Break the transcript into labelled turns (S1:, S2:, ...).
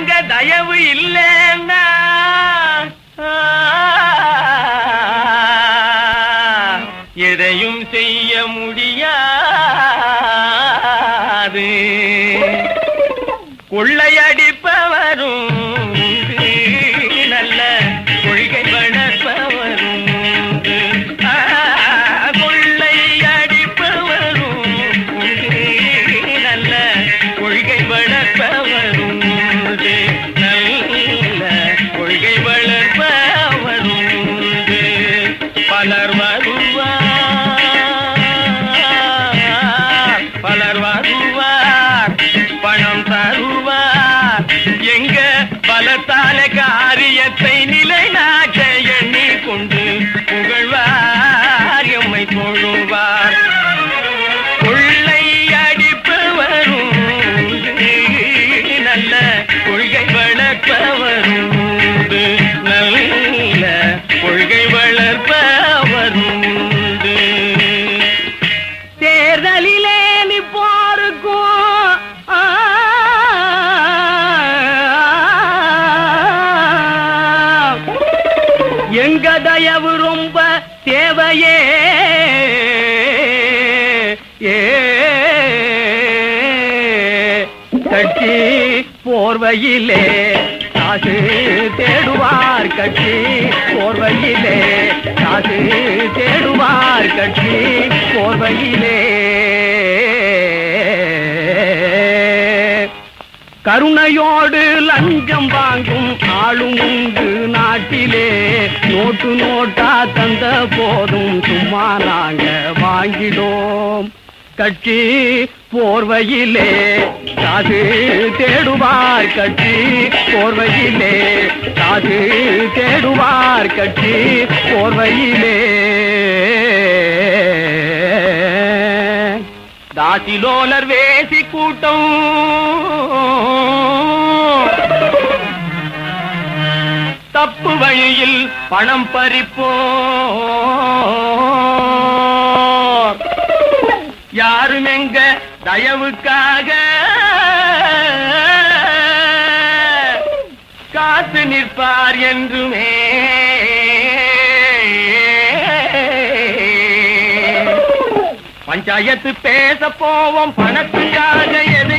S1: எங்க தயவு இல்லைன்னா எதையும் செய்ய முடியாது. கொள்ளையடிப்பவரும் நல்ல கொள்கை வளர்ப்பவரும் கொள்ளையடிப்பவரும் நல்ல கொள்கை வளர்ப்பவரும் நல்ல கொள்கை வளர்ப்பவரும் பலர் வருவார் பலர் வருவார் பணம் தருவார் எங்க பலத்தால காரியத்தை நிலைநாட்ட எண்ணி கொண்டு புகழ்வார் எம்மை தொழுவார். கொள்ளை அடிப்பவரும் நல்ல கொள்கை வளர்ப்பவரும் நல்ல கொள்கை வளர்ப்பவரும் தேர்தலிலே நிற்போருக்கும் எங்க தயவு ரொம்ப தேவையே. கட்சி போர்வையிலே காசு தேடுவார் கட்சி போர்வையிலே காசு தேடுவார் கட்சி போர்வையிலே. கருணையோடு லஞ்சம் வாங்கும் ஆளும் உண்டு நாட்டிலே. நோட்டு நோட்டா தந்த போதும் சும்மா நாங்க வாங்கிடோம். கட்சி போர்வையிலே காசு தேடுவார் கட்சி போர்வையிலே காசு தேடுவார் கட்சி போர்வையிலே. தாசிலோலர் வேசி கூட்டம் தப்பு வழியில் பணம் பறிப்போர் யாரும் எங்க தயவுக்காக காத்து நிற்பார் என்றுமே. பஞ்சாயத்து பேச போவோம் பணத்துக்காக எதை